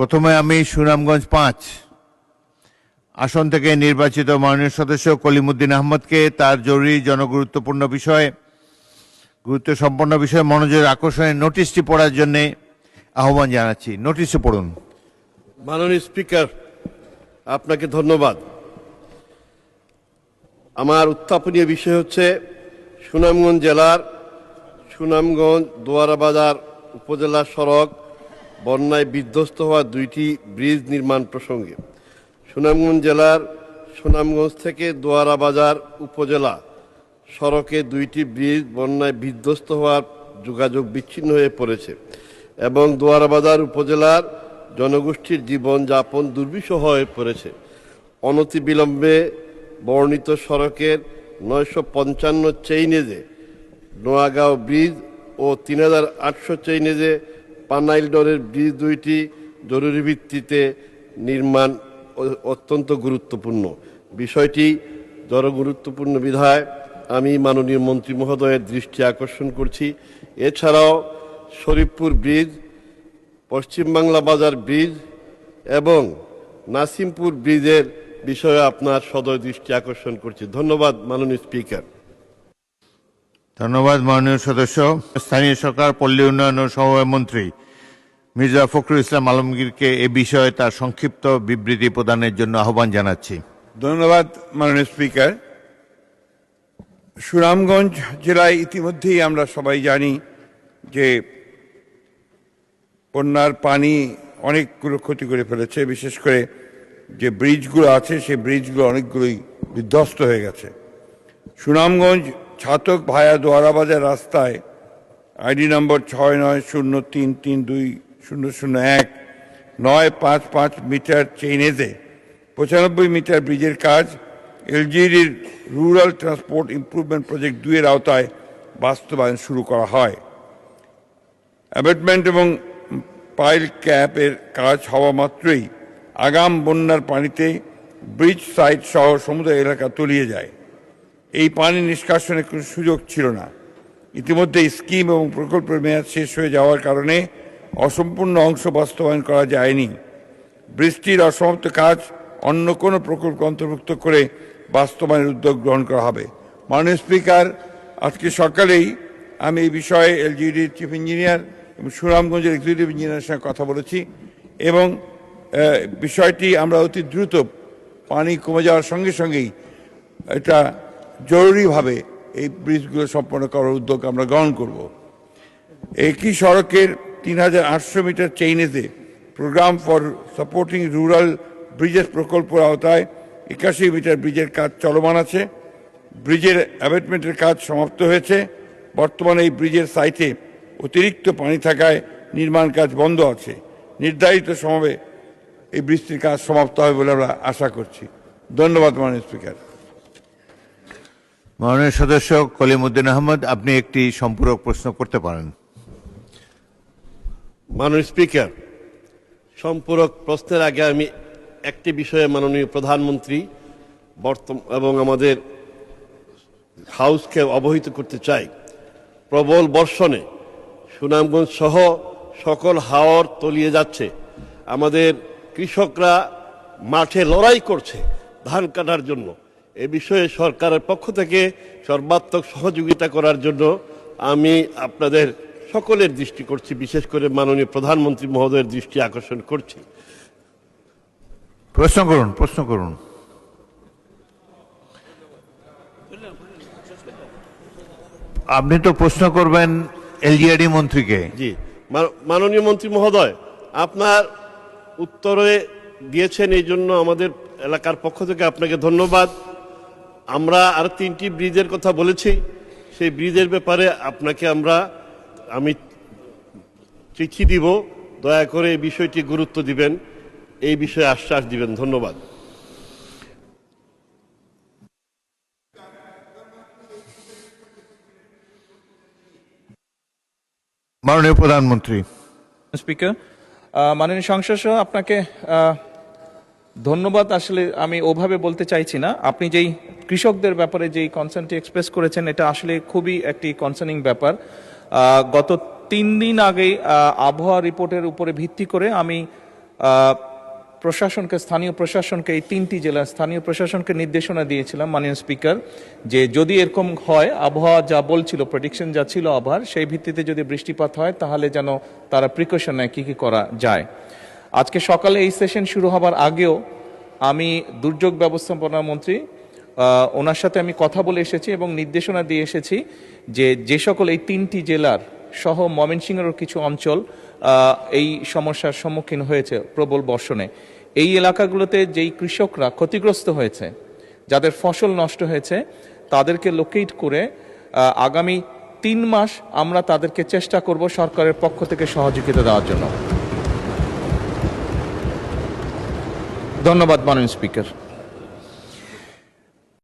প্রথমে আমি সুনামগঞ্জ 5 আসন থেকে নির্বাচিত মাননীয় সদস্য কলিমুদ্দিন আহমদকে তার জরুরি জনগুরুত্বপূর্ণ বিষয় গুরুত্বসম্পন্ন বিষয়ে মনোযোগ আকর্ষণের নোটিশটি পড়ার জন্য আহ্বান জানাচ্ছি। নোটিশটি পড়ুন। মাননীয় স্পিকার, আপনাকে ধন্যবাদ। আমার উত্থাপনীয় বিষয় হচ্ছে সুনামগঞ্জ জেলার সুনামগঞ্জ দোয়ারাবাজার উপজেলা সড়ক বন্যায় বিধ্বস্ত হওয়া 2টি ব্রিজ নির্মাণ প্রসঙ্গে। সুনামগঞ্জ জেলার সুনামগঞ্জ থেকে দোয়ারাবাজার উপজেলা সড়কে 2টি ব্রিজ বন্যায় বিধ্বস্ত হওয়ার যোগাযোগ বিচ্ছিন্ন হয়ে পড়েছে এবং দোয়ারাবাজার উপজেলার জনগোষ্ঠীর জীবনযাপন দুর্বিষহ হয়ে পড়েছে। অনতিবিলম্বে বর্ণিত সড়কের 955 চেইনেজে নোয়াগাঁও ব্রিজ ও 3800 চেইনেজে পানাইলডরের ব্রিজ 2টি জরুরি ভিত্তিতে নির্মাণ অত্যন্ত গুরুত্বপূর্ণ। বিষয়টি জনগুরুত্বপূর্ণ বিধায় আমি মাননীয় মন্ত্রী মহোদয়ের দৃষ্টি আকর্ষণ করছি। এছাড়াও শরীফপুর ব্রিজ, পশ্চিম বাংলা বাজার ব্রিজ এবং নাসিমপুর ব্রিজের বিষয়ে আপনার সদয় দৃষ্টি আকর্ষণ করছি। ধন্যবাদ মাননীয় স্পিকার। ধন্যবাদ মাননীয় সদস্য। স্থানীয় সরকার, পল্লী উন্নয়ন ও সমবায় মন্ত্রী মির্জা ফখরুল ইসলাম আলমগীরকে এ বিষয়ে তার সংক্ষিপ্ত বিবৃতি প্রদানের জন্য আহ্বান জানাচ্ছি। ধন্যবাদ মাননীয় স্পিকার। সুনামগঞ্জ জেলায় ইতিমধ্যেই আমরা সবাই জানি যে বন্যার পানি অনেকগুলো ক্ষতি করে ফেলেছে। বিশেষ করে যে ব্রিজগুলো আছে সেই ব্রিজগুলো অনেকগুলোই বিধ্বস্ত হয়ে গেছে। সুনামগঞ্জ ছাতক ভায়া দোয়ারাবাজার রাস্তায় আইডি নম্বর 6903320001 955 মিটার চেইনেজে 95 মিটার ব্রিজের কাজ এলজিডির রুরাল ট্রান্সপোর্ট ইমপ্রুভমেন্ট প্রজেক্ট 2 এর আওতায় বাস্তবায়ন শুরু করা হয়। অ্যাবেটমেন্ট এবং পাইল ক্যাপের কাজ হওয়া মাত্রই আগাম বন্যার পানিতে ব্রিজ সাইট সহ সমুদ্র এলাকা তলিয়ে যায়। এই পানি নিষ্কাশনের কোনো সুযোগ ছিল না। ইতিমধ্যে স্কিম এবং প্রকল্পের মেয়াদ শেষ হয়ে যাওয়ার কারণে অসম্পূর্ণ অংশ বাস্তবায়ন করা যায়নি। বৃষ্টির অসমাপ্ত কাজ অন্য কোনো প্রকল্প অন্তর্ভুক্ত করে বাস্তবায়নের উদ্যোগ গ্রহণ করা হবে। মাননীয় স্পিকার, আজকে সকালেই আমি এই বিষয়ে এলজিডির চিফ ইঞ্জিনিয়ার এবং সুনামগঞ্জের এক্সিকিউটিভ ইঞ্জিনিয়ারের সঙ্গে কথা বলেছি এবং বিষয়টি আমরা অতি দ্রুত পানি কমে যাওয়ার সঙ্গে সঙ্গেই এটা জরুরিভাবে এই ব্রিজগুলো সম্পন্ন করার উদ্যোগ আমরা গ্রহণ করব। একই সড়কের 3800 মিটার চেইনেজে programme for supporting rural bridges প্রকল্পের আওতায় 81 মিটার ব্রিজের কাজ চলমান আছে। ব্রিজের অ্যাবেটমেন্টের কাজ সমাপ্ত হয়েছে। বর্তমানে এই ব্রিজের সাইটে অতিরিক্ত পানি থাকায় নির্মাণ কাজ বন্ধ আছে। নির্ধারিত সময়ে এই ব্রিজটির কাজ সমাপ্ত হবে বলে আমরা আশা করছি। ধন্যবাদ মাননীয় স্পিকার। মাননীয় সদস্য কলিমুদ্দিন আহমদ, আপনি একটি সম্পূরক প্রশ্ন করতে পারেন। মাননীয় স্পিকার, সম্পূরক প্রশ্নের আগে আমি একটি বিষয়ে মাননীয় প্রধানমন্ত্রী এবং আমাদের হাউসকে অবহিত করতে চাই। প্রবল বর্ষণে সুনামগঞ্জ সহ সকল হাওর তলিয়ে যাচ্ছে। আমাদের কৃষকরা মাঠে লড়াই করছে ধান কাটার জন্য। এ বিষয়ে সরকারের পক্ষ থেকে সর্বাত্মক সহযোগিতা করার জন্য আমি আপনাদের সকলের দৃষ্টি করছি, বিশেষ করে মাননীয় প্রধানমন্ত্রী মহোদয়ের দৃষ্টি আকর্ষণ করছি। প্রশ্ন করুন। আপনি তো প্রশ্ন করবেন এলজিআরডি মন্ত্রীকে। জি, মাননীয় মন্ত্রী মহোদয়, আপনার উত্তরে দিয়েছেন এই জন্য আমাদের এলাকার পক্ষ থেকে আপনাকে ধন্যবাদ। আমরা আর 3টি ব্রিজের কথা বলেছি। সেই ব্রিজের ব্যাপারে আপনাকে আমি চিঠি দিব। দয়া করে এই বিষয়টি গুরুত্ব দিবেন, এই বিষয়ে আশ্বাস দিবেন। ধন্যবাদ। মাননীয় প্রধানমন্ত্রী। স্পিকার, মাননীয় সংসদ সহ আপনাকে ধন্যবাদ। আসলে আমি ওভাবে বলতে চাইছি না। আপনি যেই কৃষকদের ব্যাপারে যেই কনসার্নটি এক্সপ্রেস করেছেন এটা আসলে খুবই একটি কনসার্নিং ব্যাপার। গত 3 দিন আগেই আবহাওয়া রিপোর্টের উপরে ভিত্তি করে আমি প্রশাসনকে, স্থানীয় প্রশাসনকে, এই 3টি জেলার স্থানীয় প্রশাসনকে নির্দেশনা দিয়েছিলাম মাননীয় স্পিকার, যে যদি এরকম হয়, আবহাওয়া যা বলছিল, প্রেডিকশন যা ছিল আবহাওয়ার, সেই ভিত্তিতে যদি বৃষ্টিপাত হয় তাহলে যেন তারা প্রিকশন নেয় কী কী করা যায়। আজকে সকালে এই সেশন শুরু হবার আগেও আমি দুর্যোগ ব্যবস্থাপনা মন্ত্রী ওনার সাথে আমি কথা বলে এসেছি এবং নির্দেশনা দিয়ে এসেছি যে সকল এই 3টি জেলার সহ ময়মনসিংহেরও কিছু অঞ্চল এই সমস্যার সম্মুখীন হয়েছে প্রবল বর্ষণে, এই এলাকাগুলোতে যেই কৃষকরা ক্ষতিগ্রস্ত হয়েছে, যাদের ফসল নষ্ট হয়েছে, তাদেরকে লোকেট করে আগামী 3 মাস আমরা তাদেরকে চেষ্টা করব সরকারের পক্ষ থেকে সহযোগিতা দেওয়ার জন্য। ধন্যবাদ মাননীয় স্পিকার।